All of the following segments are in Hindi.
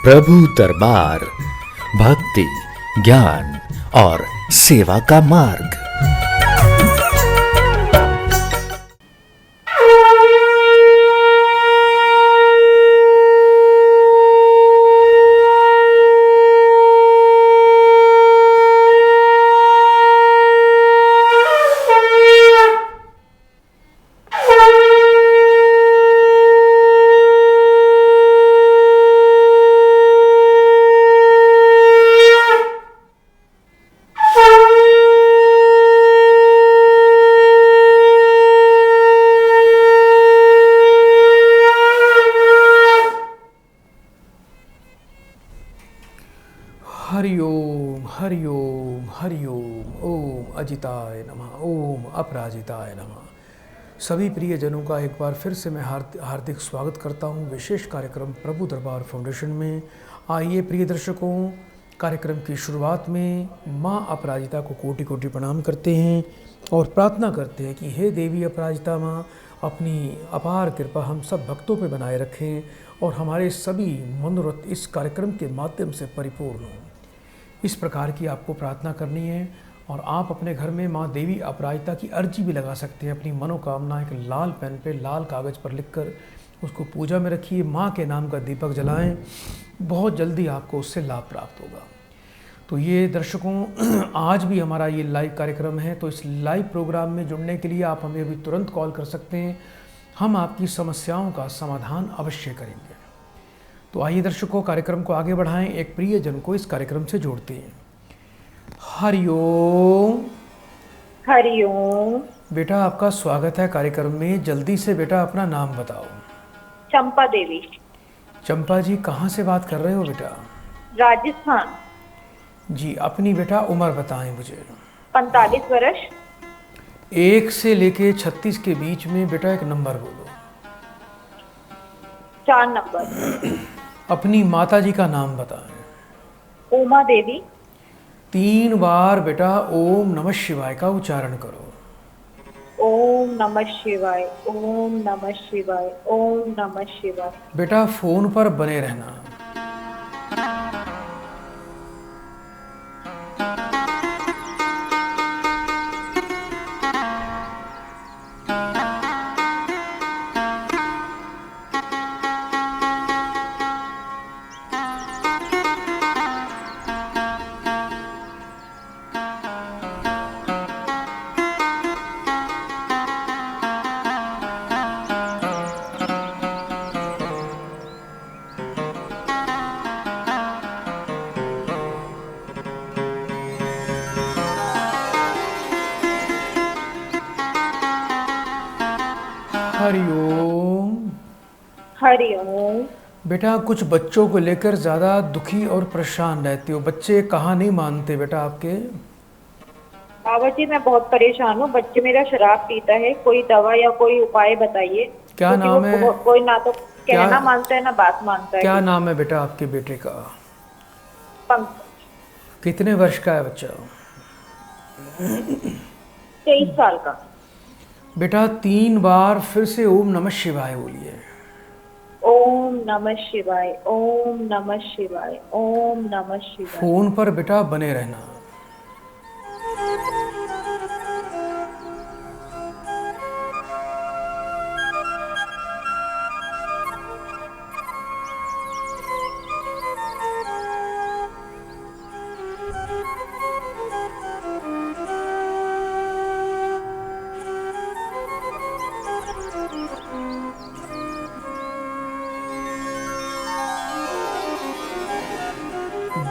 प्रभु दरबार भक्ति, ज्ञान और सेवा का मार्ग। हरिओम हरिओम हरिओम। ओम अजिताय नमः, ओम अपराजिताय नमः। सभी प्रियजनों का एक बार फिर से मैं हार्दिक स्वागत करता हूं विशेष कार्यक्रम प्रभु दरबार फाउंडेशन में। आइए प्रिय दर्शकों, कार्यक्रम की शुरुआत में माँ अपराजिता को कोटि कोटि प्रणाम करते हैं और प्रार्थना करते हैं कि हे देवी अपराजिता माँ, अपनी अपार कृपा हम सब भक्तों पर बनाए रखें और हमारे सभी मनोरथ इस कार्यक्रम के माध्यम से परिपूर्ण हों। इस प्रकार की आपको प्रार्थना करनी है और आप अपने घर में माँ देवी अपराजिता की अर्जी भी लगा सकते हैं। अपनी मनोकामना एक लाल पेन पे, लाल कागज़ पर लिखकर उसको पूजा में रखिए। माँ के नाम का दीपक जलाएं, बहुत जल्दी आपको उससे लाभ प्राप्त होगा। तो ये दर्शकों, आज भी हमारा ये लाइव कार्यक्रम है, तो इस लाइव प्रोग्राम में जुड़ने के लिए आप हमें अभी तुरंत कॉल कर सकते हैं। हम आपकी समस्याओं का समाधान अवश्य करेंगे। तो आइए दर्शकों, कार्यक्रम को आगे बढ़ाएं, एक प्रियजन को इस कार्यक्रम से जोड़ते हैं। हरिओम। हरिओम। बेटा आपका स्वागत है कार्यक्रम में। जल्दी से बेटा अपना नाम बताओ। चंपा देवी। चंपा जी, कहाँ से बात कर रहे हो बेटा? राजस्थान। जी, अपनी बेटा उम्र बताएं मुझे। 45 वर्ष। 1 से लेके 36 के बीच में बेटा एक नंबर बोलो। 4 नंबर। अपनी माता जी का नाम बताएं। उमा देवी। 3 बार बेटा ओम नमः शिवाय का उच्चारण करो। ओम नमः शिवाय, ओम नमः शिवाय, ओम नमः शिवाय। बेटा फोन पर बने रहना। हरिओम। हरिओम। बेटा कुछ बच्चों को लेकर ज़्यादा दुखी और परेशान रहती हो। बच्चे कहाँ नहीं मानते बेटा आपके? बाबा जी, मैं बहुत परेशान हूँ। बच्चे मेरा शराब पीता है, कोई दवा या कोई उपाय बताइए। क्या नाम है? कोई ना तो कहना मानता है ना बात मानता है। क्या नाम है बेटा आपके बेटे का? पंकज। कितने वर्ष का है बच्चा? 23 साल का। बेटा 3 बार फिर से ओम नमः शिवाय बोलिए। ओम नमः शिवाय, ओम नमः शिवाय, ओम नमः शिवाय। फोन पर बेटा बने रहना।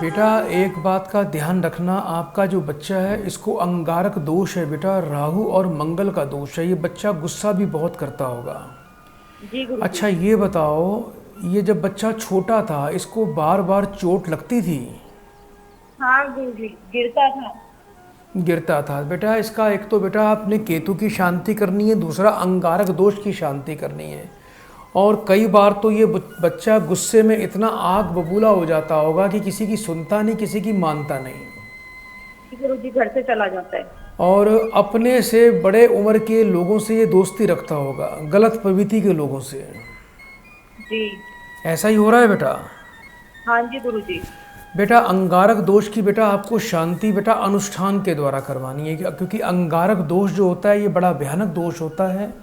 बेटा एक बात का ध्यान रखना, आपका जो बच्चा है इसको अंगारक दोष है बेटा, राहु और मंगल का दोष है। ये बच्चा गुस्सा भी बहुत करता होगा। जी गुरु। अच्छा ये बताओ, ये जब बच्चा छोटा था इसको बार बार चोट लगती थी? हाँ गुरु जी, गिरता था बेटा। इसका एक तो बेटा आपने केतु की शांति करनी है, दूसरा अंगारक दोष की शांति करनी है। और कई बार तो ये बच्चा गुस्से में इतना आग बबूला हो जाता होगा कि किसी की सुनता नहीं, किसी की मानता नहीं। गुरुजी घर से चला जाता है और अपने से बड़े उम्र के लोगों से ये दोस्ती रखता होगा, गलत प्रवृत्ति के लोगों से। जी। ऐसा ही हो रहा है बेटा? हाँ जी गुरुजी। बेटा अंगारक दोष की बेटा आपको शांति बेटा अनुष्ठान के द्वारा करवानी है, क्योंकि अंगारक दोष जो होता है ये बड़ा भयानक दोष होता है।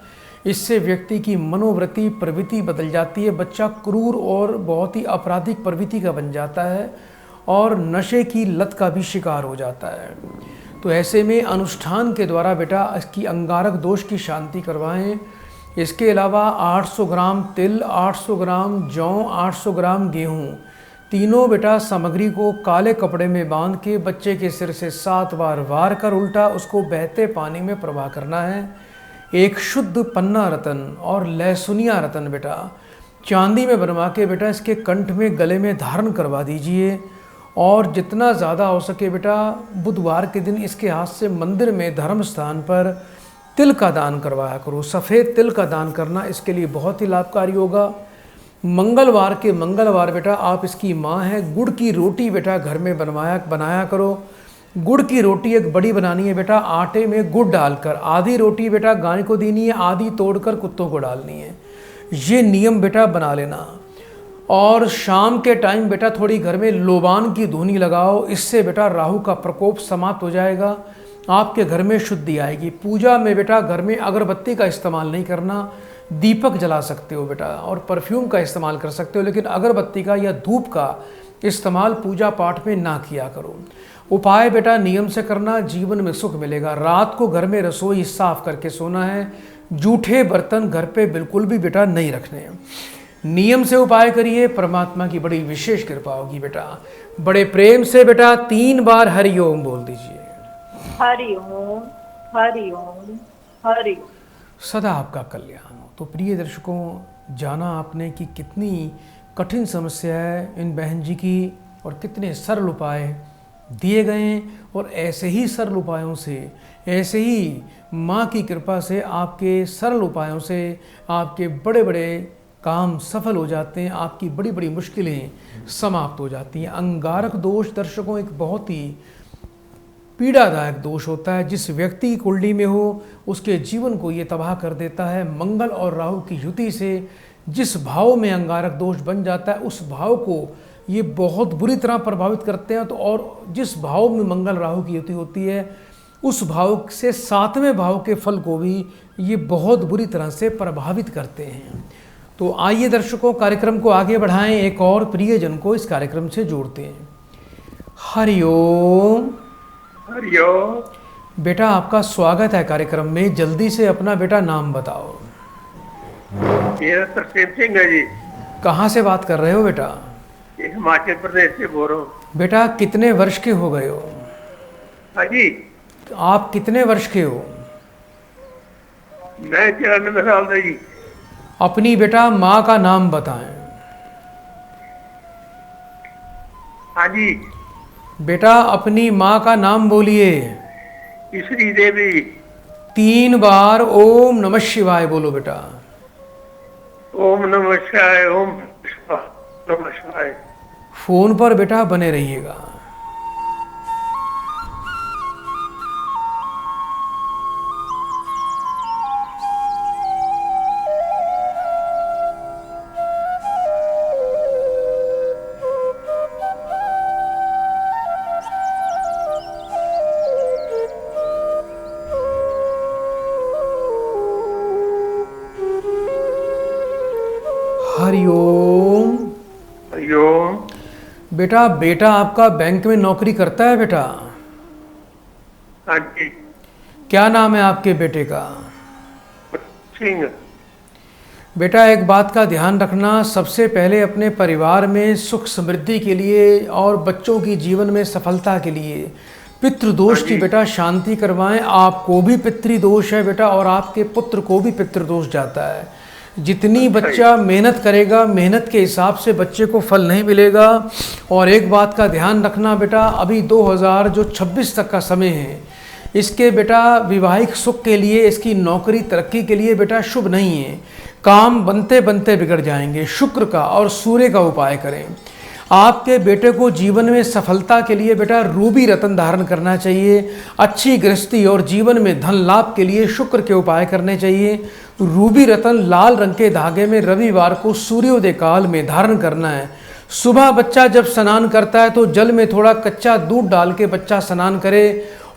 इससे व्यक्ति की मनोवृत्ति प्रवृत्ति बदल जाती है, बच्चा क्रूर और बहुत ही आपराधिक प्रवृत्ति का बन जाता है और नशे की लत का भी शिकार हो जाता है। तो ऐसे में अनुष्ठान के द्वारा बेटा इसकी अंगारक दोष की शांति करवाएं। इसके अलावा 800 ग्राम तिल, 800 ग्राम जौ, 800 ग्राम गेहूँ, तीनों बेटा सामग्री को काले कपड़े में बांध के बच्चे के सिर से 7 बार वार कर उल्टा उसको बहते पानी में प्रवाह करना है। एक शुद्ध पन्ना रतन और लहसुनिया रतन बेटा चांदी में बनवा के बेटा इसके कंठ में गले में धारण करवा दीजिए। और जितना ज़्यादा हो सके बेटा बुधवार के दिन इसके हाथ से मंदिर में धर्म स्थान पर तिल का दान करवाया करो। सफ़ेद तिल का दान करना इसके लिए बहुत ही लाभकारी होगा। मंगलवार के मंगलवार बेटा आप इसकी माँ है, गुड़ की रोटी बेटा घर में बनाया करो। गुड़ की रोटी एक बड़ी बनानी है बेटा, आटे में गुड़ डालकर आधी रोटी बेटा गाय को देनी है, आधी तोड़कर कुत्तों को डालनी है। ये नियम बेटा बना लेना। और शाम के टाइम बेटा थोड़ी घर में लोबान की धूनी लगाओ, इससे बेटा राहु का प्रकोप समाप्त हो जाएगा, आपके घर में शुद्धि आएगी। पूजा में बेटा घर में अगरबत्ती का इस्तेमाल नहीं करना, दीपक जला सकते हो बेटा और परफ्यूम का इस्तेमाल कर सकते हो, लेकिन अगरबत्ती का या धूप का इस्तेमाल पूजा पाठ में ना किया करो। उपाय बेटा नियम से करना, जीवन में सुख मिलेगा। रात को घर में रसोई साफ करके सोना है, जूठे बर्तन घर पे बिल्कुल भी बेटा नहीं रखने हैं। नियम से उपाय करिए, परमात्मा की बड़ी विशेष कृपा होगी बेटा। बड़े प्रेम से बेटा 3 बार हरि ओम बोल दीजिए। हरि ओम, हरि ओम, हरि ओम। सदा आपका कल्याण हो। तो प्रिय दर्शकों, जाना आपने कि कितनी कठिन समस्या है इन बहन जी की और कितने सरल उपाय दिए गए हैं। और ऐसे ही सरल उपायों से, ऐसे ही माँ की कृपा से, आपके सरल उपायों से आपके बड़े बड़े काम सफल हो जाते हैं, आपकी बड़ी बड़ी मुश्किलें समाप्त हो जाती हैं। अंगारक दोष दर्शकों एक बहुत ही पीड़ादायक दोष होता है। जिस व्यक्ति की कुंडली में हो उसके जीवन को ये तबाह कर देता है। मंगल और राहु की युति से जिस भाव में अंगारक दोष बन जाता है उस भाव को ये बहुत बुरी तरह प्रभावित करते हैं। तो और जिस भाव में मंगल राहु की युति होती है उस भाव से 7वें भाव के फल को भी ये बहुत बुरी तरह से प्रभावित करते हैं। तो आइए दर्शकों, कार्यक्रम को आगे बढ़ाएं, एक और प्रियजन को इस कार्यक्रम से जोड़ते हैं। हरि ओम। हरि ओम। बेटा आपका स्वागत है कार्यक्रम में। जल्दी से अपना बेटा नाम बताओ। मेरा तरसेम सिंह है जी। कहाँ से बात कर रहे हो बेटा? हिमाचल प्रदेश से बोल रहा हूँ। बेटा कितने वर्ष के हो गए हो? हाँ जी। आप कितने वर्ष के हो? मैं 94 साल का जी। अपनी बेटा माँ का नाम बताएं। हाँ जी। बेटा अपनी माँ का नाम बोलिए। ईश्वरी देवी। 3 बार ओम नमः शिवाय बोलो बेटा। ओम नमः शिवाय, ओम नमः शिवाय। फोन पर बेटा बने रहिएगा। हरि ओम। हरि ओम। बेटा बेटा आपका बैंक में नौकरी करता है बेटा? हाँ जी। क्या नाम है आपके बेटे का? सिंह। बेटा एक बात का ध्यान रखना, सबसे पहले अपने परिवार में सुख समृद्धि के लिए और बच्चों की जीवन में सफलता के लिए पितृदोष की बेटा शांति करवाएं। आपको भी पितृदोष है बेटा और आपके पुत्र को भी पितृदोष जाता है। जितनी बच्चा मेहनत करेगा, मेहनत के हिसाब से बच्चे को फल नहीं मिलेगा। और एक बात का ध्यान रखना बेटा, अभी 2026 तक का समय है, इसके बेटा विवाहिक सुख के लिए, इसकी नौकरी तरक्की के लिए बेटा शुभ नहीं है। काम बनते बनते बिगड़ जाएंगे। शुक्र का और सूर्य का उपाय करें। आपके बेटे को जीवन में सफलता के लिए बेटा रूबी रतन धारण करना चाहिए। अच्छी गृहस्थी और जीवन में धन लाभ के लिए शुक्र के उपाय करने चाहिए। रूबी रतन लाल रंग के धागे में रविवार को सूर्योदय काल में धारण करना है। सुबह बच्चा जब स्नान करता है तो जल में थोड़ा कच्चा दूध डाल के बच्चा स्नान करे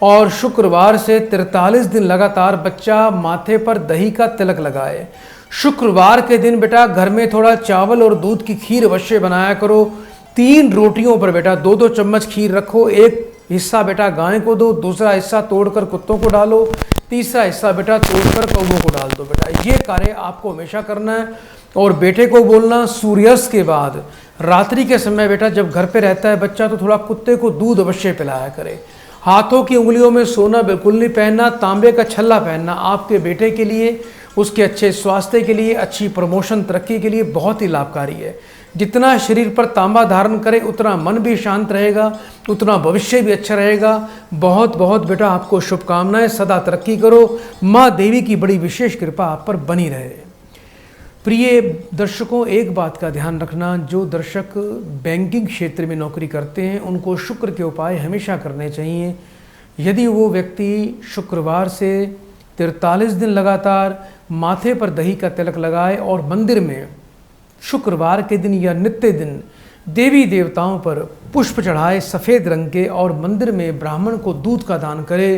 और शुक्रवार से 43 दिन लगातार बच्चा माथे पर दही का तिलक लगाए। शुक्रवार के दिन बेटा घर में थोड़ा चावल और दूध की खीर अवश्य बनाया करो। 3 रोटियों पर बेटा 2-2 चम्मच खीर रखो। एक हिस्सा बेटा गाय को दो, दूसरा हिस्सा तोड़कर कुत्तों को डालो, तीसरा हिस्सा बेटा तोड़कर कौवों को डाल दो। बेटा ये कार्य आपको हमेशा करना है। और बेटे को बोलना सूर्यास्त के बाद रात्रि के समय बेटा जब घर पे रहता है बच्चा तो थोड़ा कुत्ते को दूध अवश्य पिलाया करे। हाथों की उंगलियों में सोना बिल्कुल नहीं पहनना, तांबे का छल्ला पहनना आपके बेटे के लिए, उसके अच्छे स्वास्थ्य के लिए, अच्छी प्रमोशन तरक्की के लिए बहुत ही लाभकारी है। जितना शरीर पर तांबा धारण करे उतना मन भी शांत रहेगा, उतना भविष्य भी अच्छा रहेगा। बहुत बहुत बेटा आपको शुभकामनाएं, सदा तरक्की करो। माँ देवी की बड़ी विशेष कृपा आप पर बनी रहे। प्रिय दर्शकों, एक बात का ध्यान रखना, जो दर्शक बैंकिंग क्षेत्र में नौकरी करते हैं उनको शुक्र के उपाय हमेशा करने चाहिए। यदि वो व्यक्ति शुक्रवार से 43 दिन लगातार माथे पर दही का तिलक लगाए और मंदिर में शुक्रवार के दिन या नित्य दिन देवी देवताओं पर पुष्प चढ़ाए सफ़ेद रंग के और मंदिर में ब्राह्मण को दूध का दान करे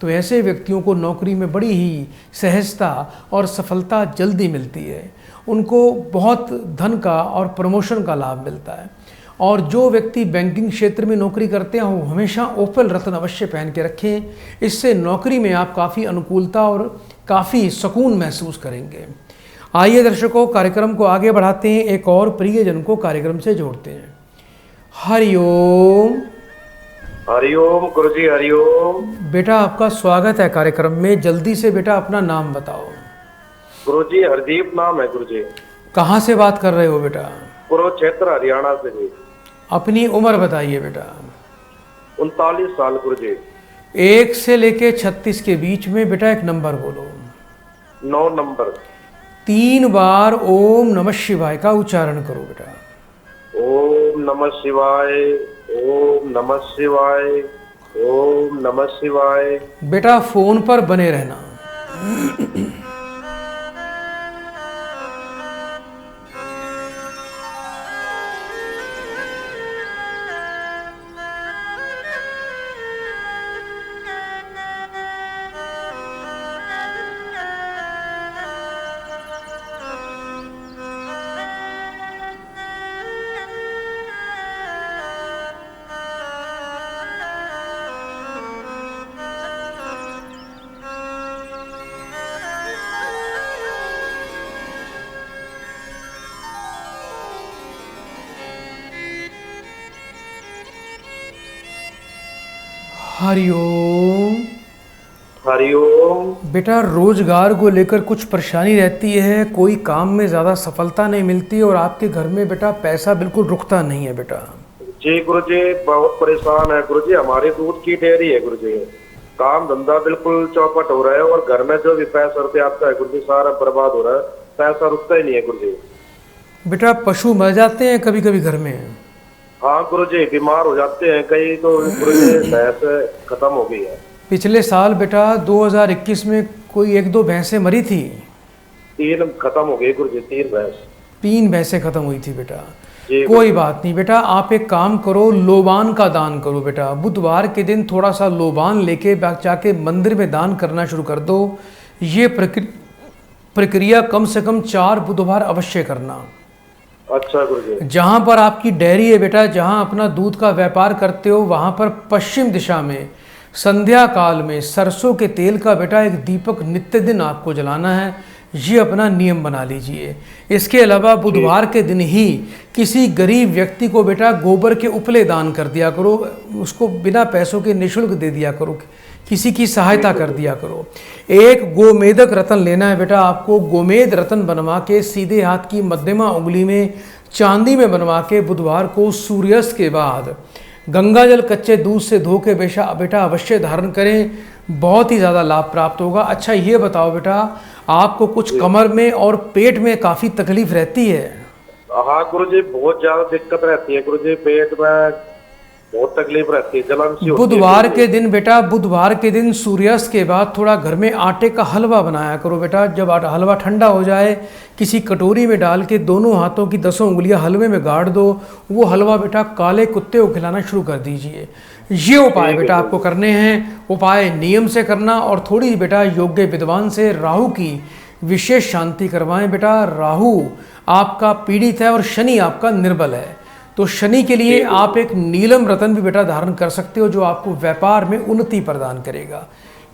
तो ऐसे व्यक्तियों को नौकरी में बड़ी ही सहजता और सफलता जल्दी मिलती है। उनको बहुत धन का और प्रमोशन का लाभ मिलता है। और जो व्यक्ति बैंकिंग क्षेत्र में नौकरी करते हैं वो हमेशा ओपल रत्न अवश्य पहन के रखें। इससे नौकरी में आप काफ़ी अनुकूलता और काफ़ी सुकून महसूस करेंगे। आइए दर्शकों, कार्यक्रम को आगे बढ़ाते हैं, एक और प्रियजन को कार्यक्रम से जोड़ते हैं। हरिओम। हरिओम गुरुजी, हरिओम। बेटा आपका स्वागत है कार्यक्रम में। जल्दी से बेटा अपना नाम बताओ। गुरुजी हरदीप नाम है गुरुजी। कहाँ से बात कर रहे हो बेटा? कुरुक्षेत्र हरियाणा से जी। अपनी उम्र बताइए बेटा। 39 साल गुरुजी। 1 से लेके 36 के बीच में बेटा एक नंबर बोलो। 9 नंबर। 3 बार ओम नमः शिवाय का उच्चारण करो बेटा। ओम नमः शिवाय, ओम नमः शिवाय, ओम नमः शिवाय। बेटा फोन पर बने रहना। हरिओम। हरिओम। बेटा रोजगार को लेकर कुछ परेशानी रहती है, कोई काम में ज़्यादा सफलता नहीं मिलती और आपके घर में बेटा पैसा बिल्कुल रुकता नहीं है बेटा। जी गुरुजी, बहुत परेशान है गुरुजी। हमारी दूध की डेयरी है गुरुजी। काम धंधा बिल्कुल चौपट हो रहा है और घर में जो भी पैसा रुपया आता है गुरुजी सारा बर्बाद हो रहा है, पैसा रुकता ही नहीं है गुरुजी। बेटा पशु मर जाते हैं कभी कभी घर में? हाँ गुरुजी, बीमार हो जाते हैं कई तो गुरुजी, भैंस खत्म हो गई है। पिछले साल बेटा 2021 में कोई 1-2 भैंसें मरी थी। 3 खत्म हो गई गुरुजी, 3 भैंस। 3 भैंसें खत्म हुई थी बेटा। कोई बात नहीं बेटा, आप एक काम करो, लोबान का दान करो बेटा। बुधवार के दिन थोड़ा सा लोबान लेके जाके मंदिर में दान करना शुरू कर दो। ये प्रक्रिया कम से कम 4 बुधवार अवश्य करना। अच्छा गुरुजी। जहाँ पर आपकी डेयरी है बेटा, जहाँ अपना दूध का व्यापार करते हो, वहाँ पर पश्चिम दिशा में संध्या काल में सरसों के तेल का बेटा एक दीपक नित्य दिन आपको जलाना है। ये अपना नियम बना लीजिए। इसके अलावा बुधवार के दिन ही किसी गरीब व्यक्ति को बेटा गोबर के उपले दान कर दिया करो, उसको बिना पैसों के निःशुल्क दे दिया करो, किसी की सहायता कर दिया करो। एक गोमेदक रत्न लेना है बेटा आपको। गोमेद रत्न बनवा के सीधे हाथ की मध्यमा उंगली में चांदी में बनवा के बुधवार को सूर्यास्त के बाद गंगा जल कच्चे दूध से धो के बेटा अवश्य धारण करें। बहुत ही ज़्यादा लाभ प्राप्त होगा। अच्छा ये बताओ बेटा, आपको कुछ कमर में और पेट में काफ़ी तकलीफ रहती है? हाँ गुरुजी, बहुत ज़्यादा दिक्कत रहती है गुरुजी। पेट में बहुत तकलीफ रहती है, जलन सी होती है बुधवार गुरुजी। के दिन बेटा, बुधवार के दिन सूर्यास्त के बाद थोड़ा घर में आटे का हलवा बनाया करो बेटा। जब हलवा ठंडा हो जाए, किसी कटोरी में डाल के दोनों हाथों की 10 उंगलियां हलवे में गाड़ दो। वो हलवा बेटा काले कुत्ते को खिलाना शुरू कर दीजिए। ये उपाय बेटा आपको करने हैं। उपाय नियम से करना और थोड़ी बेटा योग्य विद्वान से राहु की विशेष शांति करवाएं बेटा। राहु आपका पीड़ित है और शनि आपका निर्बल है, तो शनि के लिए आप एक नीलम रतन भी बेटा धारण कर सकते हो, जो आपको व्यापार में उन्नति प्रदान करेगा।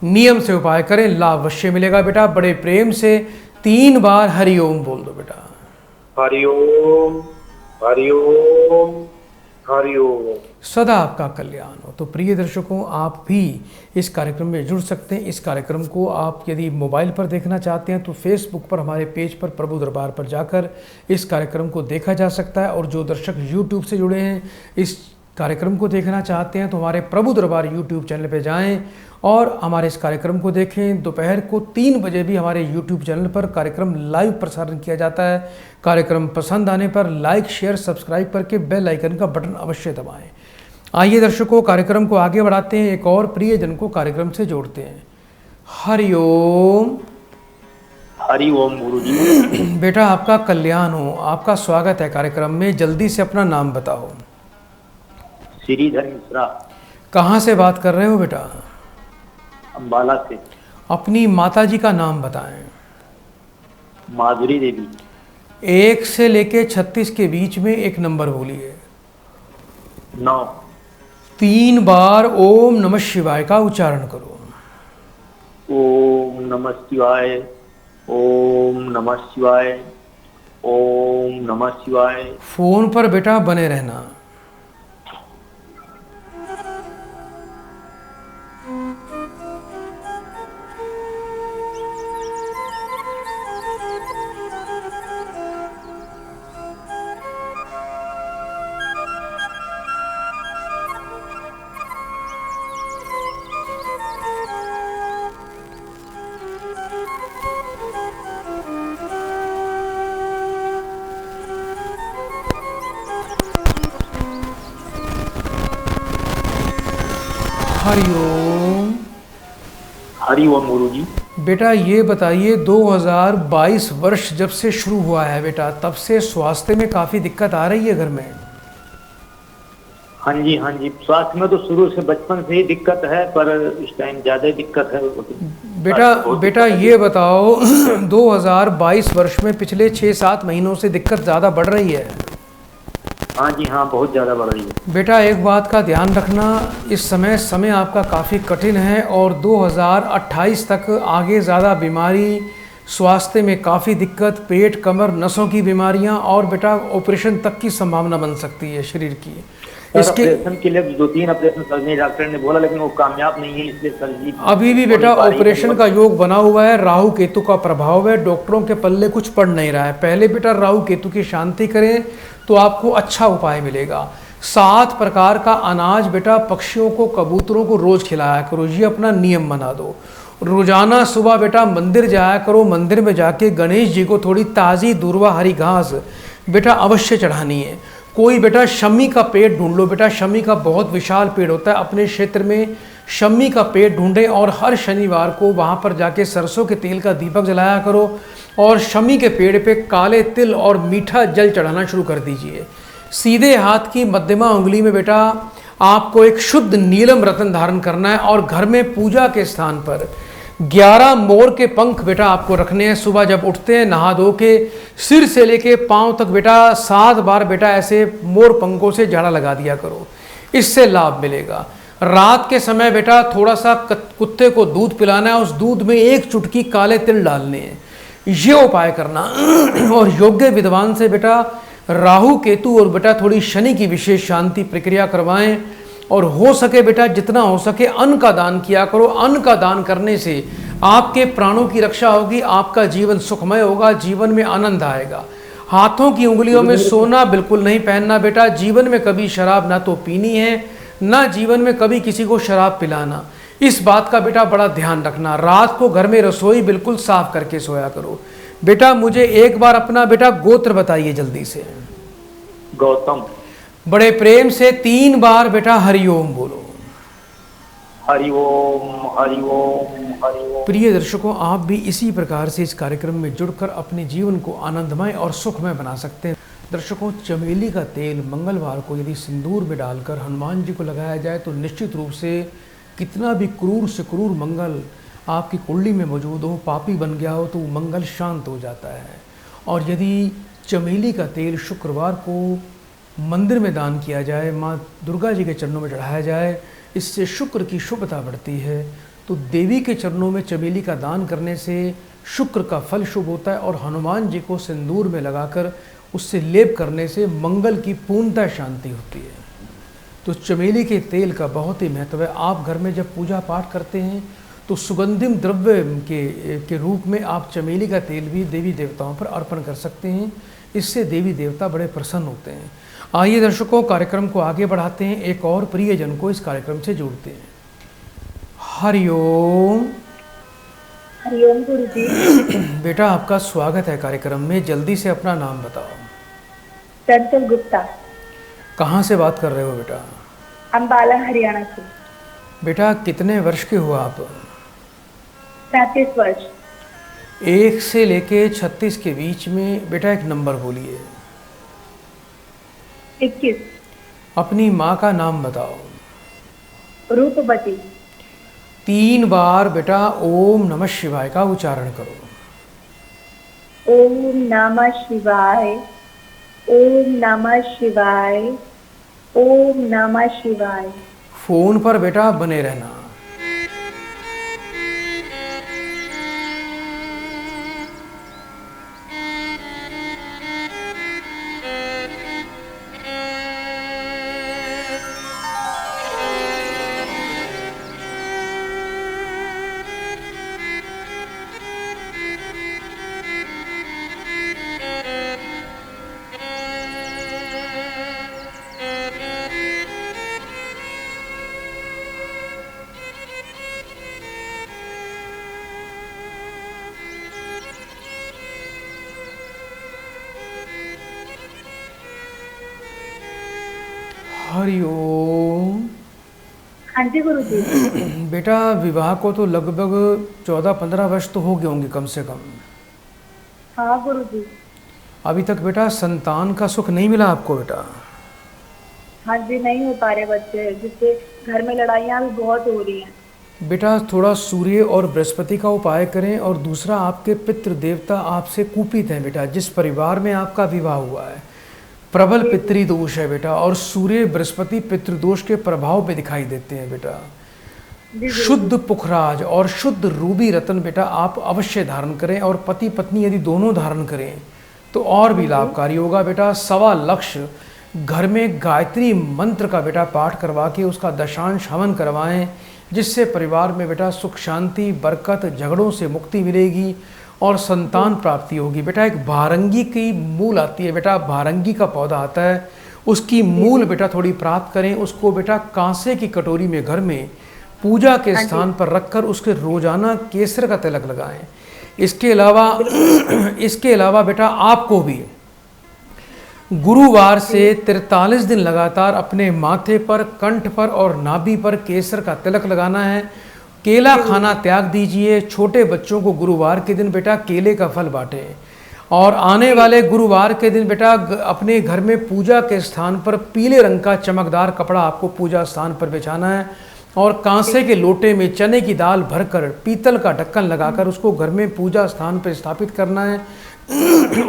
नियम से उपाय करें, लाभ अवश्य मिलेगा बेटा। बड़े प्रेम से 3 बार हरिओम बोल दो बेटा। हरिओम हरिओम हरिओम। सदा आपका कल्याण हो। तो प्रिय दर्शकों, आप भी इस कार्यक्रम में जुड़ सकते हैं। इस कार्यक्रम को आप यदि मोबाइल पर देखना चाहते हैं तो फेसबुक पर हमारे पेज पर प्रभु दरबार पर जाकर इस कार्यक्रम को देखा जा सकता है। और जो दर्शक यूट्यूब से जुड़े हैं, इस कार्यक्रम को देखना चाहते हैं तो हमारे प्रभु दरबार यूट्यूब चैनल पर जाएं और हमारे इस कार्यक्रम को देखें। दोपहर को 3 बजे भी हमारे यूट्यूब चैनल पर कार्यक्रम लाइव प्रसारण किया जाता है। कार्यक्रम पसंद आने पर लाइक, शेयर, सब्सक्राइब करके बेल आइकन का बटन अवश्य दबाएं। आइए दर्शकों, कार्यक्रम को आगे बढ़ाते हैं। एक और प्रियजन को कार्यक्रम से जोड़ते हैं। हरिओम। हरिओम गुरुजी। बेटा आपका कल्याण हो, आपका स्वागत है कार्यक्रम में। जल्दी से अपना नाम बताओ। श्रीधर मिश्रा। कहाँ से बात कर रहे हो बेटा? अम्बाला से। अपनी माता जी का नाम बताएं। माधुरी देवी। 1 से लेके 36 के बीच में एक नंबर बोलिए। 9। 3 बार ओम नमः शिवाय का उच्चारण करो। ओम नमः शिवाय, ओम नमः शिवाय, ओम नमः शिवाय। फोन पर बेटा बने रहना। हरिओम। हरिओम गुरुजी। बेटा ये बताइए, 2022 वर्ष जब से शुरू हुआ है बेटा, तब से स्वास्थ्य में काफ़ी दिक्कत आ रही है घर में? हाँ जी हाँ जी, स्वास्थ्य में तो शुरू से बचपन से ही दिक्कत है, पर इस टाइम ज्यादा दिक्कत है। बेटा ये बताओ, 2022 वर्ष में पिछले 6-7 महीनों से दिक्कत ज़्यादा बढ़ रही है? हाँ जी हाँ, बहुत ज़्यादा बढ़ रही है। बेटा एक बात का ध्यान रखना, इस समय आपका काफ़ी कठिन है और 2028 तक आगे ज़्यादा बीमारी, स्वास्थ्य में काफ़ी दिक्कत, पेट, कमर, नसों की बीमारियां और बेटा ऑपरेशन तक की संभावना बन सकती है शरीर की। इसके ऑपरेशन के लिए 2-3 ऑपरेशन सर्जरी डॉक्टर ने बोला, लेकिन वो कामयाब नहीं है, इसलिए सर्जरी अभी भी बेटा ऑपरेशन का योग बना हुआ है। राहु केतु का प्रभाव है, डॉक्टरों के पल्ले कुछ पड़ नहीं रहा है। पहले बेटा राहु केतु की शांति करें तो आपको अच्छा उपाय मिलेगा। 7 प्रकार का अनाज बेटा पक्षियों को, कबूतरों को रोज खिलाया करो, ये अपना नियम बना दो। रोजाना सुबह बेटा मंदिर जाया करो, मंदिर में जाके गणेश जी को थोड़ी ताज़ी दूर्वा हरी घास बेटा अवश्य चढ़ानी है। कोई बेटा शमी का पेड़ ढूंढ लो बेटा, शमी का बहुत विशाल पेड़ होता है, अपने क्षेत्र में शमी का पेड़ ढूंढें और हर शनिवार को वहाँ पर जाके सरसों के तेल का दीपक जलाया करो और शमी के पेड़ पे काले तिल और मीठा जल चढ़ाना शुरू कर दीजिए। सीधे हाथ की मध्यमा उंगली में बेटा आपको एक शुद्ध नीलम रत्न धारण करना है और घर में पूजा के स्थान पर 11 मोर के पंख बेटा आपको रखने हैं। सुबह जब उठते हैं नहा धो के सिर से लेके पांव तक बेटा 7 बार बेटा ऐसे मोर पंखों से झाड़ा लगा दिया करो, इससे लाभ मिलेगा। रात के समय बेटा थोड़ा सा कुत्ते को दूध पिलाना है, उस दूध में 1 चुटकी काले तिल डालने हैं, ये उपाय करना। और योग्य विद्वान से बेटा राहु केतु और बेटा थोड़ी शनि की विशेष शांति प्रक्रिया करवाएं और हो सके बेटा जितना हो सके अन्न का दान किया करो। अन्न का दान करने से आपके प्राणों की रक्षा होगी, आपका जीवन सुखमय होगा, जीवन में आनंद आएगा। हाथों की उंगलियों में सोना बिल्कुल नहीं पहनना बेटा, जीवन में कभी शराब ना तो पीनी है, ना जीवन में कभी किसी को शराब पिलाना, इस बात का बेटा बड़ा ध्यान रखना। रात को घर में रसोई बिल्कुल साफ करके सोया करो। बेटा मुझे एक बार अपना बेटा गोत्र बताइए जल्दी से। गौतम। बड़े प्रेम से 3 बार बेटा हरिओम बोलो। हरिओम हरिओम हरिओम। प्रिय दर्शकों, आप भी इसी प्रकार से इस कार्यक्रम में जुड़कर अपने जीवन को आनंदमय और सुखमय बना सकते हैं। दर्शकों, चमेली का तेल मंगलवार को यदि सिंदूर में डालकर हनुमान जी को लगाया जाए तो निश्चित रूप से कितना भी क्रूर से क्रूर मंगल आपकी कुंडली में मौजूद हो, पापी बन गया हो, तो वो मंगल शांत हो जाता है। और यदि चमेली का तेल शुक्रवार को मंदिर में दान किया जाए, माँ दुर्गा जी के चरणों में चढ़ाया जाए, इससे शुक्र की शुभता बढ़ती है। तो देवी के चरणों में चमेली का दान करने से शुक्र का फल शुभ होता है और हनुमान जी को सिंदूर में लगाकर उससे लेप करने से मंगल की पूर्णतः शांति होती है। तो चमेली के तेल का बहुत ही महत्व है। आप घर में जब पूजा पाठ करते हैं तो सुगंधिम द्रव्य के रूप में आप चमेली का तेल भी देवी देवताओं पर अर्पण कर सकते हैं। इससे देवी देवता बड़े प्रसन्न होते हैं। आइए दर्शकों, कार्यक्रम को आगे बढ़ाते हैं, एक और प्रियजन को इस कार्यक्रम से जोड़ते हैं। हरिओम। हरिओम गुरुजी। बेटा, आपका स्वागत है कार्यक्रम में। जल्दी से अपना नाम बताओ। चंचल गुप्ता। कहाँ से बात कर रहे हो बेटा? अम्बाला हरियाणा से। बेटा, कितने वर्ष के हो आप? 37 वर्ष। 1 से लेके 36 के बीच में बेटा एक नंबर बोलिए। 21। अपनी माँ का नाम बताओ। रूपवती। 3 बार बेटा ओम नमः शिवाय का उच्चारण करो। ओम नमः शिवाय, ओम नमः शिवाय, ओम नमः शिवाय। फोन पर बेटा बने रहना। हरिओम। हाँ जी गुरुजी। बेटा, विवाह को तो लगभग 14-15 वर्ष तो हो गए होंगे कम से कम। हाँ गुरुजी। अभी तक बेटा संतान का सुख नहीं मिला आपको बेटा? हाँ जी, नहीं हो पा रहे बच्चे, जिससे घर में लड़ाइयाँ भी बहुत हो रही हैं। बेटा, थोड़ा सूर्य और बृहस्पति का उपाय करें। और दूसरा, आपके पितृ देवता आपसे कुपित हैं बेटा। जिस परिवार में आपका विवाह हुआ है प्रबल पितृ दोष है बेटा, और सूर्य बृहस्पति पितृदोष के प्रभाव पे दिखाई देते हैं बेटा। शुद्ध पुखराज और शुद्ध रूबी रत्न बेटा आप अवश्य धारण करें, और पति पत्नी यदि दोनों धारण करें तो और भी लाभकारी होगा बेटा। 1.25 लक्ष्य घर में गायत्री मंत्र का बेटा पाठ करवा के उसका दशांश हवन करवाएं, जिससे परिवार में बेटा सुख शांति बरकत झगड़ों से मुक्ति मिलेगी और संतान प्राप्ति होगी। बेटा, एक भारंगी की मूल आती है बेटा, भारंगी का पौधा आता है, उसकी मूल बेटा थोड़ी प्राप्त करें। उसको बेटा कांसे की कटोरी में घर में पूजा के स्थान पर रखकर उसके रोजाना केसर का तिलक लगाएं। इसके अलावा बेटा आपको भी गुरुवार से 43 दिन लगातार अपने माथे पर, कंठ पर और नाभि पर केसर का तिलक लगाना है। केला खाना त्याग दीजिए। छोटे बच्चों को गुरुवार के दिन बेटा केले का फल बांटें। और आने वाले गुरुवार के दिन बेटा अपने घर में पूजा के स्थान पर पीले रंग का चमकदार कपड़ा आपको पूजा स्थान पर बिछाना है, और कांसे के लोटे में चने की दाल भरकर पीतल का ढक्कन लगाकर उसको घर में पूजा स्थान पर स्थापित करना है।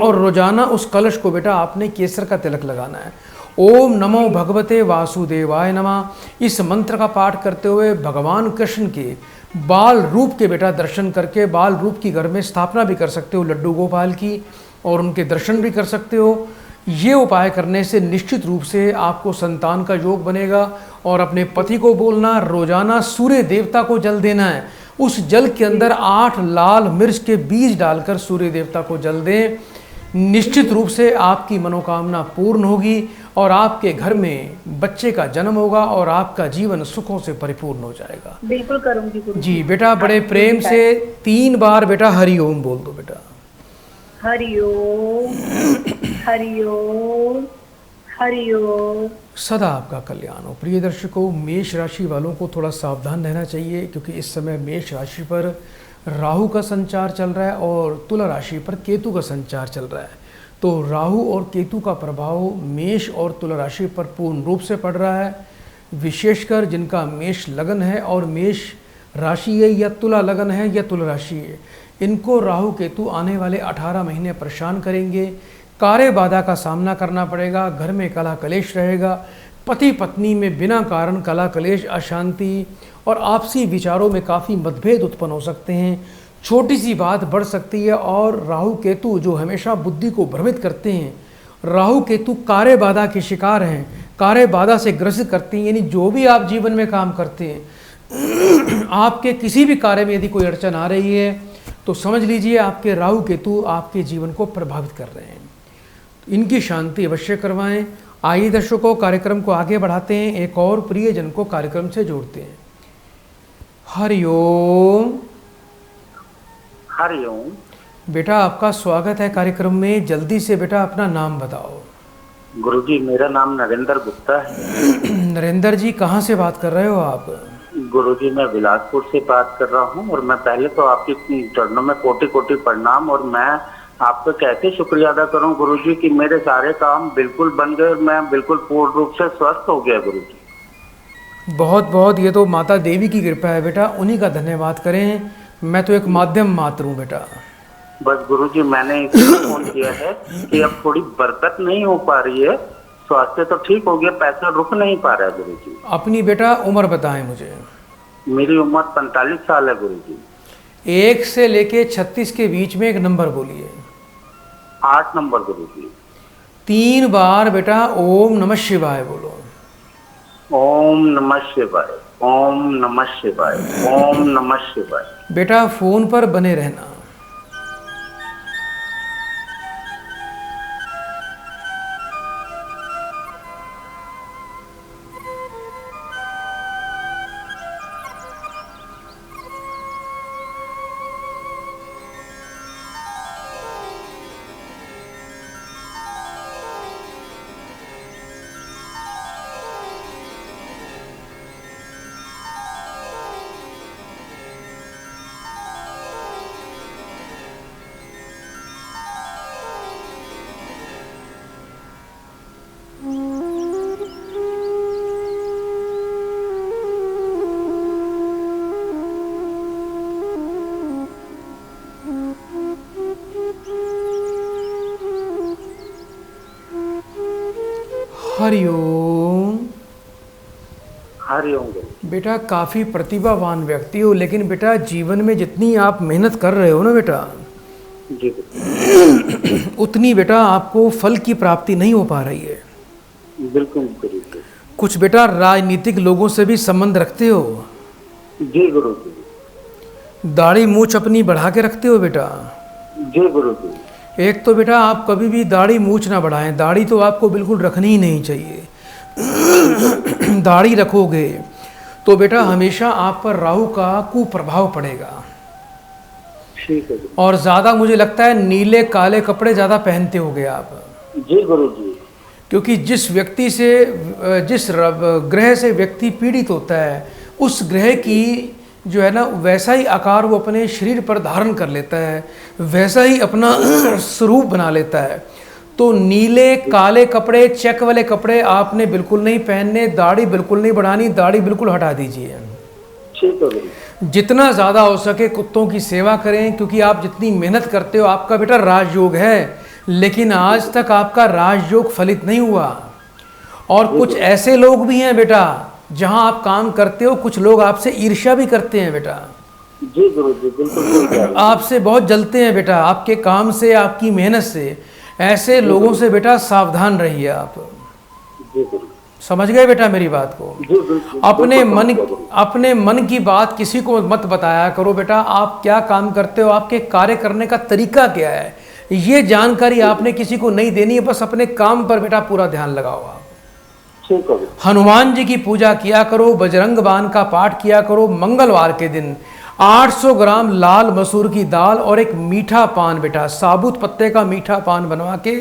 और रोजाना उस कलश को बेटा आपने केसर का तिलक लगाना है। ओम नमो भगवते वासुदेवाय नमः। इस मंत्र का पाठ करते हुए भगवान कृष्ण के बाल रूप के बेटा दर्शन करके बाल रूप की घर में स्थापना भी कर सकते हो, लड्डू गोपाल की, और उनके दर्शन भी कर सकते हो। ये उपाय करने से निश्चित रूप से आपको संतान का योग बनेगा। और अपने पति को बोलना, रोजाना सूर्य देवता को जल देना है। उस जल के अंदर 8 लाल मिर्च के बीज डालकर सूर्य देवता को जल दें। निश्चित रूप से आपकी मनोकामना पूर्ण होगी और आपके घर में बच्चे का जन्म होगा और आपका जीवन सुखों से परिपूर्ण हो जाएगा। बिल्कुल करूंगी गुरु जी बेटा, बड़े प्रेम से 3 बार बेटा हरिओम बोल दो बेटा। हरिओम हरिओम हरिओम। सदा आपका कल्याण हो। प्रिय दर्शकों, मेष राशि वालों को थोड़ा सावधान रहना चाहिए, क्योंकि इस समय मेष राशि पर राहु का संचार चल रहा है और तुला राशि पर केतु का संचार चल रहा है। तो राहु और केतु का प्रभाव मेष और तुला राशि पर पूर्ण रूप से पड़ रहा है। विशेषकर जिनका मेष लगन है और मेष राशि है, या तुला लगन है या तुला राशि है, इनको राहु केतु आने वाले 18 महीने परेशान करेंगे। कार्य बाधा का सामना करना पड़ेगा, घर में कलह कलेश रहेगा, पति पत्नी में बिना कारण कलह कलेश, अशांति और आपसी विचारों में काफ़ी मतभेद उत्पन्न हो सकते हैं। छोटी सी बात बढ़ सकती है। और राहु केतु जो हमेशा बुद्धि को भ्रमित करते हैं, राहु केतु कार्य बाधा के शिकार हैं, कार्य बाधा से ग्रसित करते हैं। यानी जो भी आप जीवन में काम करते हैं, आपके किसी भी कार्य में यदि कोई अड़चन आ रही है तो समझ लीजिए आपके राहु केतु आपके जीवन को प्रभावित कर रहे हैं। इनकी शांति अवश्य करवाएं। आइए दर्शकों, कार्यक्रम को आगे बढ़ाते हैं, एक और प्रियजन को कार्यक्रम से जोड़ते हैं। हरिओम। हरिओम। बेटा आपका स्वागत है कार्यक्रम में। जल्दी से बेटा अपना नाम बताओ। गुरुजी, मेरा नाम नरेंद्र गुप्ता है। नरेंद्र जी, कहाँ से बात कर रहे हो आप? गुरुजी, मैं बिलासपुर से बात कर रहा हूँ और मैं पहले तो आपके चरणों में कोटि कोटि प्रणाम। और मैं आपका कैसे शुक्रिया अदा करूँ गुरुजी कि मेरे सारे काम बिल्कुल बन गए और मैं बिल्कुल पूर्ण रूप से स्वस्थ हो गया गुरुजी। बहुत बहुत, ये तो माता देवी की कृपा है बेटा, उन्हीं का धन्यवाद करें। मैं तो एक माध्यम मात्र हूँ बेटा। बस गुरुजी, मैंने इसलिए फोन किया है कि अब थोड़ी बरकत नहीं हो पा रही है। स्वास्थ्य तो ठीक हो गया, पैसा रुक नहीं पा रहा है गुरुजी। अपनी बेटा उम्र बताएं मुझे। मेरी उम्र 45 साल है गुरुजी। 1 से लेके 36 के बीच में एक नंबर बोलिए। 8 नंबर गुरुजी। 3 बार बेटा ओम नमः शिवाय बोलो। ओम नमः शिवाय, ओम नमः शिवाय, ओम नमः शिवाय। बेटा फोन पर बने रहना। हरिओम। हरिओम। बेटा काफ़ी प्रतिभावान व्यक्ति हो, लेकिन बेटा जीवन में जितनी आप मेहनत कर रहे हो ना बेटा, जी उतनी बेटा आपको फल की प्राप्ति नहीं हो पा रही है। बिल्कुल गुरुजी। कुछ बेटा राजनीतिक लोगों से भी संबंध रखते हो। जी गुरुजी। दाढ़ी मूछ अपनी बढ़ा के रखते हो बेटा। जी गुरुजी। एक तो बेटा आप कभी भी दाढ़ी मूछ ना बढ़ाएं, दाढ़ी तो आपको बिल्कुल रखनी ही नहीं चाहिए। दाढ़ी रखोगे तो बेटा हमेशा आप पर राहु का कुप्रभाव पड़ेगा। ठीक है। और ज़्यादा मुझे लगता है नीले काले कपड़े ज़्यादा पहनते होगे आप। जी गुरुजी। क्योंकि जिस व्यक्ति से, जिस ग्रह से व्यक्ति पीड़ित होता है, उस ग्रह की जो है ना वैसा ही आकार वो अपने शरीर पर धारण कर लेता है, वैसा ही अपना स्वरूप बना लेता है। तो नीले काले कपड़े, चेक वाले कपड़े आपने बिल्कुल नहीं पहनने, दाढ़ी बिल्कुल नहीं बढ़ानी, दाढ़ी बिल्कुल हटा दीजिए। ठीक है। जितना ज़्यादा हो सके कुत्तों की सेवा करें, क्योंकि आप जितनी मेहनत करते हो, आपका बेटा राजयोग है, लेकिन आज तक आपका राजयोग फलित नहीं हुआ। और कुछ ऐसे लोग भी हैं बेटा, जहां आप काम करते हो, कुछ लोग आपसे ईर्ष्या भी करते हैं बेटा। जी गुरुजी, बिल्कुल। आपसे बहुत जलते हैं बेटा, आपके काम से, आपकी मेहनत से। ऐसे लोगों से बेटा सावधान रहिए आप। जी गुरु। समझ गए बेटा मेरी बात को? जी बिल्कुल। अपने मन की बात किसी को मत बताया करो बेटा। आप क्या काम करते हो, आपके कार्य करने का तरीका क्या है, ये जानकारी आपने किसी को नहीं देनी है। बस अपने काम पर बेटा पूरा ध्यान लगाओ आप। ठीक है। हनुमान जी की पूजा किया करो, बजरंग बाण का पाठ किया करो। मंगलवार के दिन 800 ग्राम लाल मसूर की दाल और एक मीठा पान बेटा, साबुत पत्ते का मीठा पान बनवा के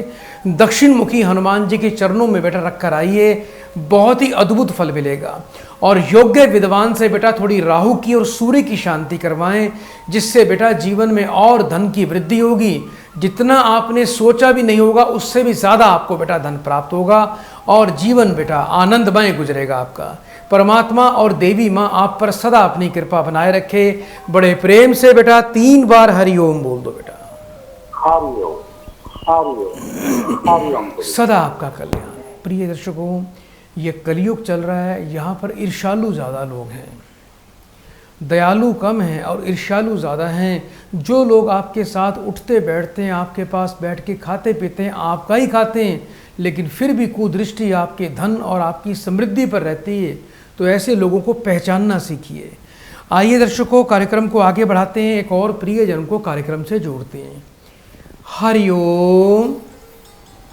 दक्षिण मुखी हनुमान जी के चरणों में बेटा रख कर आइए, बहुत ही अद्भुत फल मिलेगा। और योग्य विद्वान से बेटा थोड़ी राहु की और सूर्य की शांति करवाएं, जिससे बेटा जीवन में और धन की वृद्धि होगी। जितना आपने सोचा भी नहीं होगा उससे भी ज़्यादा आपको बेटा धन प्राप्त होगा और जीवन बेटा आनंदमय गुजरेगा आपका। परमात्मा और देवी माँ आप पर सदा अपनी कृपा बनाए रखे। बड़े प्रेम से बेटा 3 बार हरिओम बोल दो बेटा। हरिओम हरिओम हरिओम। सदा आपका कल्याण। प्रिय दर्शकों, ये कलयुग चल रहा है, यहाँ पर ईर्ष्यालु ज़्यादा लोग हैं, दयालु कम हैं और ईर्ष्यालु ज़्यादा हैं। जो लोग आपके साथ उठते बैठते हैं, आपके पास बैठ के खाते पीते हैं, आपका ही खाते हैं, लेकिन फिर भी कुदृष्टि आपके धन और आपकी समृद्धि पर रहती है, तो ऐसे लोगों को पहचानना सीखिए। आइए दर्शकों, कार्यक्रम को आगे बढ़ाते हैं, एक और प्रियजन को कार्यक्रम से जोड़ते हैं। हरिओम।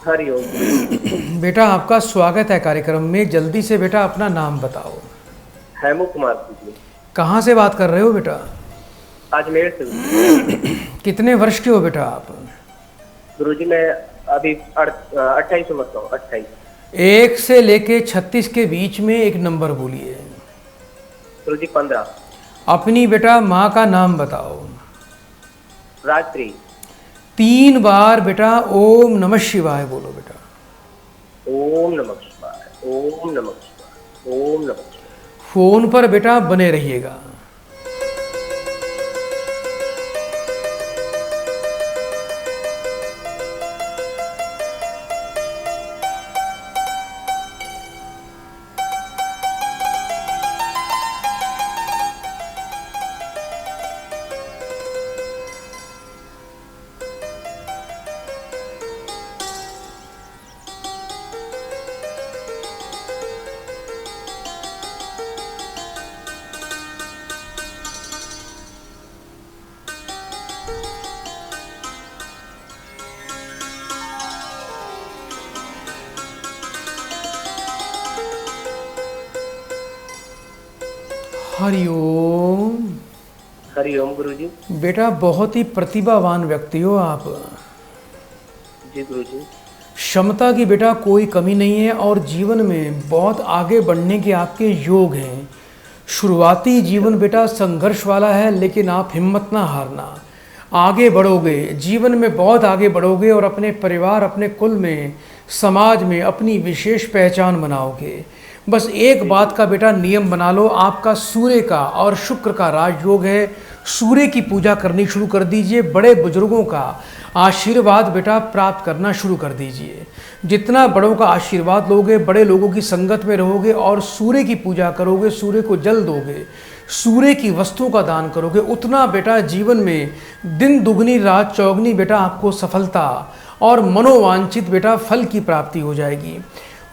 हरिओम। बेटा आपका स्वागत है कार्यक्रम में। जल्दी से बेटा अपना नाम बताओ। हेमू कुमार जी। कहाँ से बात कर रहे हो बेटा? अजमेर से। कितने वर्ष के हो बेटा आप? गुरुजी मैं अभी 28 उम्र का हूँ। 28। 1 से लेके 36 के बीच में एक नंबर बोलिए। गुरुजी 15। अपनी बेटा माँ का नाम बताओ। राजश्री। 3 बार बेटा ओम नमः शिवाय बोलो बेटा। ओम नमः शिवाय, ओम नमः शिवाय, ओम नमः शिवाय। फोन पर बेटा बने रहिएगा। हरिओम। हरिओम गुरुजी। बेटा बहुत ही प्रतिभावान व्यक्ति हो आप। जी गुरुजी। क्षमता की बेटा कोई कमी नहीं है और जीवन में बहुत आगे बढ़ने के आपके योग हैं। शुरुआती जीवन बेटा संघर्ष वाला है, लेकिन आप हिम्मत ना हारना, आगे बढ़ोगे, जीवन में बहुत आगे बढ़ोगे और अपने परिवार, अपने कुल में, समाज में अपनी विशेष पहचान बनाओगे। बस एक बात का बेटा नियम बना लो, आपका सूर्य का और शुक्र का राजयोग है। सूर्य की पूजा करनी शुरू कर दीजिए, बड़े बुजुर्गों का आशीर्वाद बेटा प्राप्त करना शुरू कर दीजिए। जितना बड़ों का आशीर्वाद लोगे, बड़े लोगों की संगत में रहोगे और सूर्य की पूजा करोगे, सूर्य को जल दोगे, सूर्य की वस्तुओं का दान करोगे, उतना बेटा जीवन में दिन दुगनी रात चौगनी बेटा आपको सफलता और मनोवांछित बेटा फल की प्राप्ति हो जाएगी।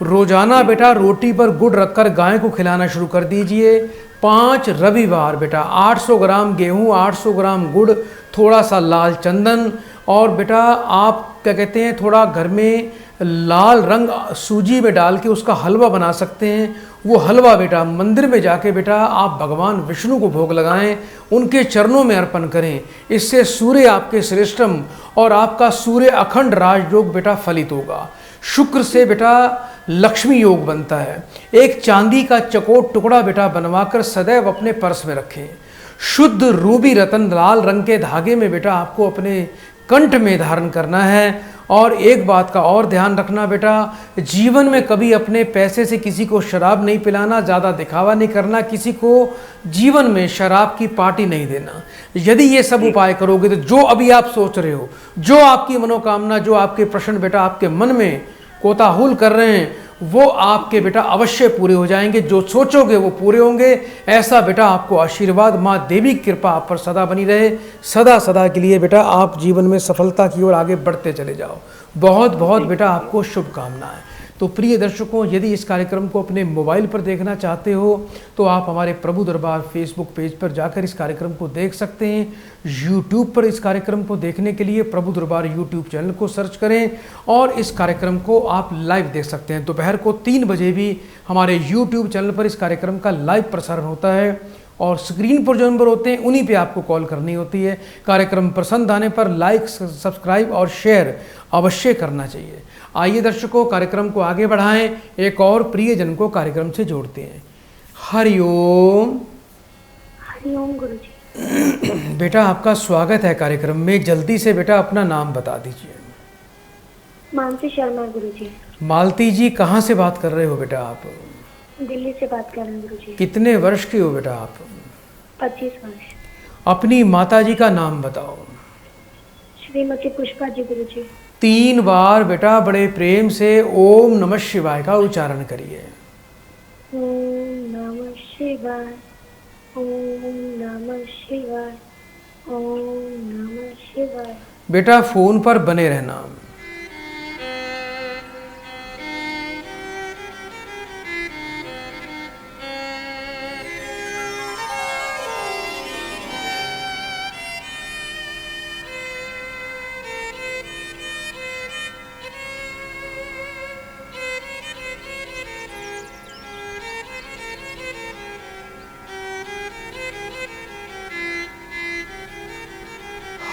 रोजाना बेटा रोटी पर गुड़ रखकर गाय को खिलाना शुरू कर दीजिए। 5 रविवार बेटा 800 ग्राम गेहूँ, 800 ग्राम गुड़, थोड़ा सा लाल चंदन और बेटा आप क्या कहते हैं, थोड़ा घर में लाल रंग सूजी में डाल के उसका हलवा बना सकते हैं। वो हलवा बेटा मंदिर में जाके बेटा आप भगवान विष्णु को भोग लगाएं, उनके चरणों में अर्पण करें। इससे सूर्य आपके श्रेष्ठम और आपका सूर्य अखंड राजयोग बेटा फलित होगा। शुक्र से बेटा लक्ष्मी योग बनता है। एक चांदी का चकोट टुकड़ा बेटा बनवाकर सदैव अपने पर्स में रखें। शुद्ध रूबी रतन लाल रंग के धागे में बेटा आपको अपने कंठ में धारण करना है। और एक बात का और ध्यान रखना बेटा, जीवन में कभी अपने पैसे से किसी को शराब नहीं पिलाना, ज़्यादा दिखावा नहीं करना, किसी को जीवन में शराब की पार्टी नहीं देना। यदि ये सब उपाय करोगे तो जो अभी आप सोच रहे हो, जो आपकी मनोकामना, जो आपके प्रश्न बेटा आपके मन में कोताहुल कर रहे हैं, वो आपके बेटा अवश्य पूरे हो जाएंगे। जो सोचोगे वो पूरे होंगे। ऐसा बेटा आपको आशीर्वाद, माँ देवी की कृपा आप पर सदा बनी रहे। सदा सदा के लिए बेटा आप जीवन में सफलता की ओर आगे बढ़ते चले जाओ। बहुत बहुत बेटा आपको शुभकामनाएं। तो प्रिय दर्शकों, यदि इस कार्यक्रम को अपने मोबाइल पर देखना चाहते हो तो आप हमारे प्रभु दरबार फेसबुक पेज पर जाकर इस कार्यक्रम को देख सकते हैं। यूट्यूब पर इस कार्यक्रम को देखने के लिए प्रभु दरबार यूट्यूब चैनल को सर्च करें और इस कार्यक्रम को आप लाइव देख सकते हैं। दोपहर को 3 बजे भी हमारे यूट्यूब चैनल पर इस कार्यक्रम का लाइव प्रसारण होता है। और स्क्रीन पर जो नंबर होते हैं उन्हीं पे आपको कॉल करनी होती है। कार्यक्रम पसंद आने पर लाइक, सब्सक्राइब और शेयर अवश्य करना चाहिए। आइए दर्शकों, कार्यक्रम को आगे बढ़ाएं, एक और प्रियजन को कार्यक्रम से जोड़ते हैं। हरिओम। हरिओम गुरुजी। बेटा आपका स्वागत है कार्यक्रम में। जल्दी से बेटा अपना नाम बता दीजिए। मानसी शर्मा गुरुजी। मालती जी, कहाँ से बात कर रहे हो बेटा आप? दिल्ली से बात कर रहे हैं गुरुजी। कितने वर्ष के हो बेटा आप? 25 वर्ष। अपनी माता जी का नाम बताओ। श्रीमती पुष्पा जी गुरुजी। 3 बार बेटा बड़े प्रेम से ओम नमः शिवाय का उच्चारण करिए। ओम नमः शिवाय, ओम नमः शिवाय, ओम नमः शिवाय। बेटा फोन पर बने रहना।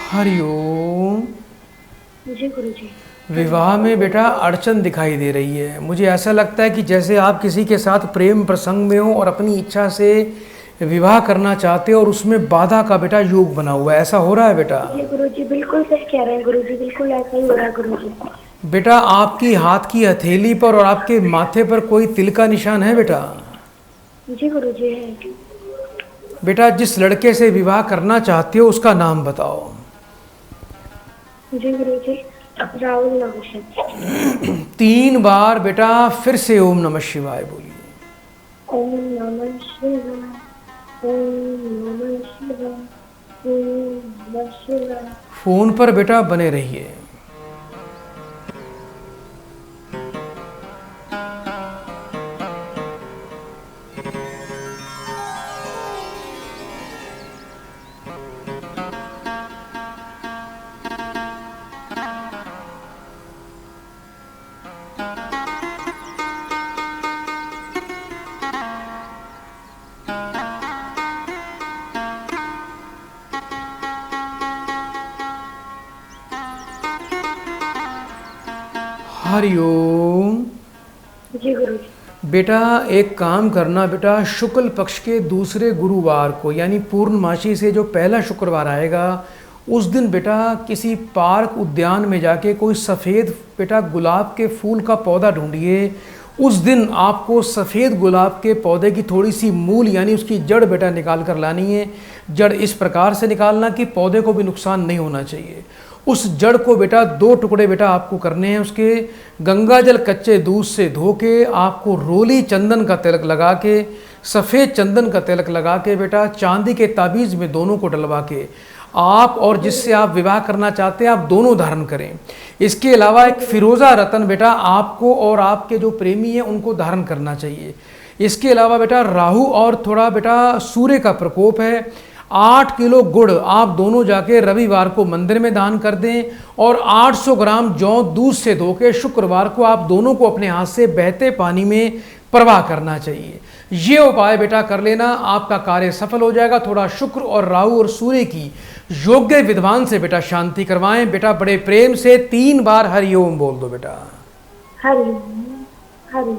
हरिओम। जी गुरुजी। विवाह में बेटा अड़चन दिखाई दे रही है। मुझे ऐसा लगता है कि जैसे आप किसी के साथ प्रेम प्रसंग में हो और अपनी इच्छा से विवाह करना चाहते हो और उसमें बाधा का बेटा योग बना हुआ है। ऐसा हो रहा है बेटा? जी गुरुजी, बिल्कुल सही कह रहे हैं गुरुजी, बिल्कुल ऐसा ही हो रहा है गुरुजी। बेटा आपकी हाथ की हथेली पर और आपके माथे पर कोई तिल का निशान है बेटा? जी गुरुजी है। बेटा जिस लड़के से विवाह करना चाहते हो उसका नाम बताओ। जी गुरुजी, राहुल नमः। 3 बार बेटा फिर से ओम नमः शिवाय बोलिए। ओम नमः शिवाय, ओम नमः शिवाय, ओम नमः शिवाय। फोन पर बेटा बने रहिए। हरिओम। जी गुरुजी। बेटा एक काम करना बेटा, शुक्ल पक्ष के दूसरे गुरुवार को यानी पूर्णमासी से जो पहला शुक्रवार आएगा उस दिन बेटा किसी पार्क उद्यान में जाके कोई सफ़ेद बेटा गुलाब के फूल का पौधा ढूंढिए। उस दिन आपको सफ़ेद गुलाब के पौधे की थोड़ी सी मूल यानी उसकी जड़ बेटा निकाल कर लानी है। जड़ इस प्रकार से निकालना कि पौधे को भी नुकसान नहीं होना चाहिए। उस जड़ को बेटा 2 टुकड़े बेटा आपको करने हैं। उसके गंगा जल कच्चे दूध से धो के आपको रोली चंदन का तिलक लगा के, सफ़ेद चंदन का तिलक लगा के बेटा चांदी के ताबीज़ में दोनों को डलवा के आप और जिससे आप विवाह करना चाहते हैं आप दोनों धारण करें। इसके अलावा एक फिरोज़ा रतन बेटा आपको और आपके जो प्रेमी हैं उनको धारण करना चाहिए। इसके अलावा बेटा राहु और थोड़ा बेटा सूर्य का प्रकोप है। 8 किलो गुड़ आप दोनों जाके रविवार को मंदिर में दान कर दें और 800 ग्राम जौ दूध से धो के शुक्रवार को आप दोनों को अपने हाथ से बहते पानी में प्रवाह करना चाहिए। ये उपाय बेटा कर लेना, आपका कार्य सफल हो जाएगा। थोड़ा शुक्र और राहु और सूर्य की योग्य विद्वान से बेटा शांति करवाएं। बेटा बड़े प्रेम से 3 बार हरिओम बोल दो बेटा। हरिओम, हरिओम,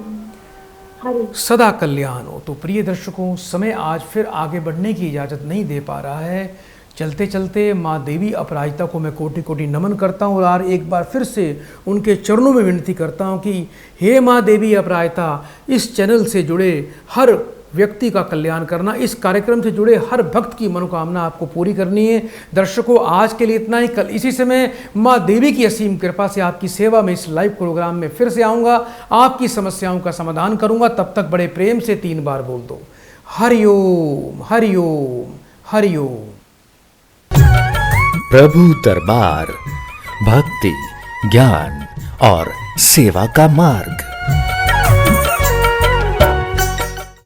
हरिओम। सदा कल्याण हो। तो प्रिय दर्शकों, समय आज फिर आगे बढ़ने की इजाज़त नहीं दे पा रहा है। चलते चलते माँ देवी अपराजिता को मैं कोटि कोटि नमन करता हूँ और एक बार फिर से उनके चरणों में विनती करता हूँ कि हे माँ देवी अपराजिता, इस चैनल से जुड़े हर व्यक्ति का कल्याण करना, इस कार्यक्रम से जुड़े हर भक्त की मनोकामना आपको पूरी करनी है। दर्शकों, आज के लिए इतना ही। कल इसी समय माँ देवी की असीम कृपा से आपकी सेवा में इस लाइव प्रोग्राम में फिर से आऊँगा, आपकी समस्याओं का समाधान करूँगा। तब तक बड़े प्रेम से 3 बार बोल दो हरिओम, हरिओम, हरिओम। प्रभु दरबार, भक्ति, ज्ञान और सेवा का मार्ग।